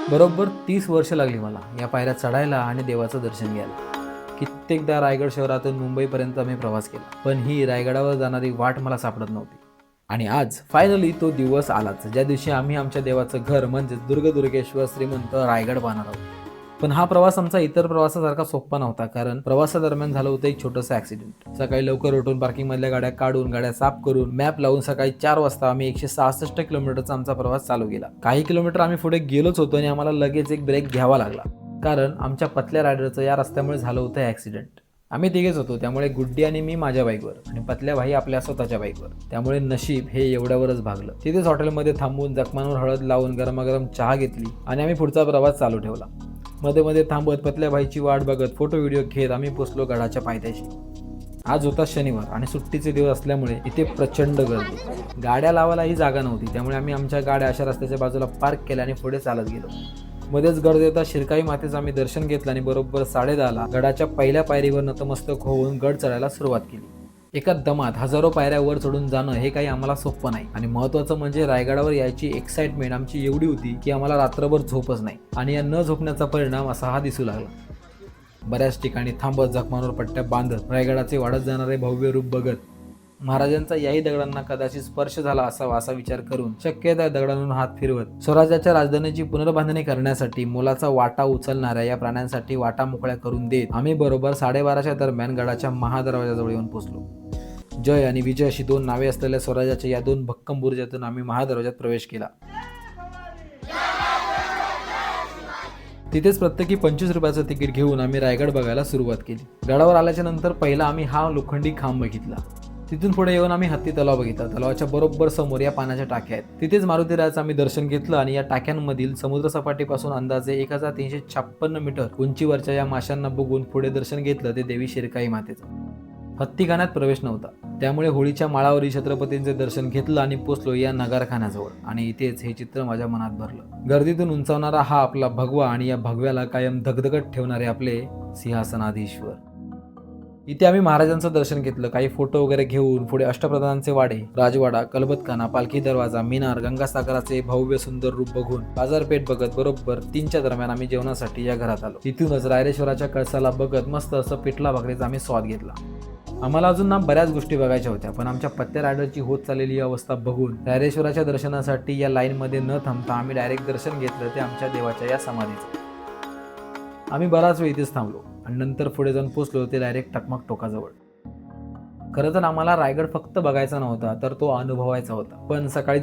बरोबर 30 वर्ष लागली मला या पायऱ्या चढायला आणि देवाचं दर्शन घ्यायला. कित्येकदा रायगड शहरातून मुंबईपर्यंत आम्ही प्रवास केला, पण ही रायगडावर जाणारी वाट मला सापडत नव्हती. आणि आज फायनली तो दिवस आलाच, ज्या दिवशी आम्ही आमच्या देवाचं घर म्हणजे दुर्गेश्वर श्रीमंत रायगड पाहणार आहोत. पण हा प्रवास आमचा इतर प्रवासासारखा सोपा नव्हता, कारण प्रवासादरम्यान झालं होतं एक छोटंसं ॲक्सिडेंट. सकाळी लवकर उठून पार्किंगमधल्या गाड्या काढून, गाड्या साफ करून, मॅप लावून सकाळी 4 वाजता आम्ही 166 किलोमीटरचा आमचा प्रवास चालू केला. काही किलोमीटर आम्ही पुढे गेलोच होतो आणि आम्हाला लगेच एक ब्रेक घ्यावा लागला, कारण आमच्या पतल्या रायडरचं या रस्त्यामुळे झालं होतं ॲक्सिडेंट. आम्ही तिघेच होतो, त्यामुळे गुड्डी आणि मी माझ्या बाईकवर आणि पतल्या भाई आपल्या स्वतःच्या बाईकवर. त्यामुळे नशीब हे एवढ्यावरच भागलं. तिथेच हॉटेलमध्ये थांबून जखमांवर हळद लावून गरमागरम चहा घेतली आणि आम्ही पुढचा प्रवास चालू ठेवला. मध्ये मध्ये थांबत पतल्या भाईची वाट बघत फोटो व्हिडिओ घेत आम्ही पोचलो गडाच्या पायथ्याशी. आज होता शनिवार आणि सुट्टीचे दिवस असल्यामुळे इथे प्रचंड गर्दी. गाड्या लावायलाही जागा नव्हती, त्यामुळे आम्ही आमच्या गाड्या अशा रस्त्याच्या बाजूला पार्क केल्या आणि पुढे चालत गेलो. मध्येच गर्दी येता शिरकाई मातेचं आम्ही दर्शन घेतलं आणि बरोबर 10:30ला गडाच्या पहिल्या पायरीवर नतमस्तक होऊन गड चढायला सुरुवात केली. एका दमात हजारो पायऱ्या वर चढून जाणं हे काही आम्हाला सोपं नाही, आणि महत्त्वाचं म्हणजे रायगडावर यायची एक्साइटमेंट आमची एवढी होती की आम्हाला रात्रभर झोपच नाही, आणि या न झोपण्याचा परिणाम असा हा दिसू लागला. बऱ्याच ठिकाणी थांबत जखमांवर पट्ट्या बांधत रायगडाचे वाढत जाणारे भव्य रूप बघत, महाराजांचा याही दगडांना कदाचित स्पर्श झाला असावा असा विचार करून शक्य त्या दगडांवरून हात फिरवत स्वराज्याच्या राजधानीची पुनर्बांधणी करण्यासाठी मोलाचा वाटा उचलणाऱ्या या प्राण्यांसाठी वाटा मोकळ्या करून देत आम्ही बरोबर 12:30च्या दरम्यान गडाच्या महादरवाजाजवळ येऊन पोहोचलो. जय आणि विजय अशी 2 नावे असलेल्या स्वराज्याच्या या 2 भक्कम बुरुजातून आम्ही महादरवाजात प्रवेश केला. तिथेच प्रत्येकी 25 रुपयाचं तिकीट घेऊन आम्ही रायगड बघायला सुरुवात केली. गडावर आल्याच्या नंतर पहिला आम्ही हा लोखंडी खांब बघितला. तिथून पुढे येऊन आम्ही हत्ती तलाव बघितला. तलावाच्या बरोबर समोर या पाण्याच्या टाक्या आहेत. तिथेच मारुतीरायाचं आम्ही दर्शन घेतलं आणि या टाक्यांमधील समुद्र सपाटीपासून अंदाजे 1356 मीटर उंचीवरच्या या माशांना बघून पुढे दर्शन घेतलं ते देवी शिरकाई मातेचं. हत्तीखान्यात प्रवेश नव्हता, त्यामुळे होळीच्या माळावरील छत्रपतींचे दर्शन घेतलं आणि पोचलो या नगारखान्याजवळ, आणि इथेच हे चित्र माझ्या मनात भरलं. गर्दीतून उंचावणारा हा आपला भगवा आणि या भगव्याला कायम धगधगत ठेवणारे आपले सिंहासनाधीश्वर. इथे आम्ही महाराजांचं दर्शन घेतलं. काही फोटो वगैरे घेऊन पुढे अष्टप्रधानांचे वाडे, राजवाडा, कलबतखाना, पालखी दरवाजा, मिनार, गंगासागराचे भव्य सुंदर रूप बघून बाजारपेठ बघत बरोबर 3च्या दरम्यान आम्ही जेवणासाठी या घरात आलो. तिथूनच रायरेश्वराच्या कळसाला बघत मस्त असं पिठला भाकरीचा आम्ही स्वाद घेतला. आम्हाला अजून बऱ्याच गोष्टी बघायच्या होत्या, पण आमच्या पत्त्या रायडरची होत चाललेली अवस्था बघून रायरेश्वराच्या दर्शनासाठी या लाईनमध्ये न थांबता आम्ही डायरेक्ट दर्शन घेतलं ते आमच्या देवाच्या या समाधीचं. आम्ही बराच वेळ इथेच थांबलो आणि नंतर पुढे जाऊन पोचलो ते डायरेक्ट टकमक टोकाजवळ. खरं तर आम्हाला रायगड फक्त बघायचा नव्हता, तर तो अनुभवायचा होता. पण सकाळी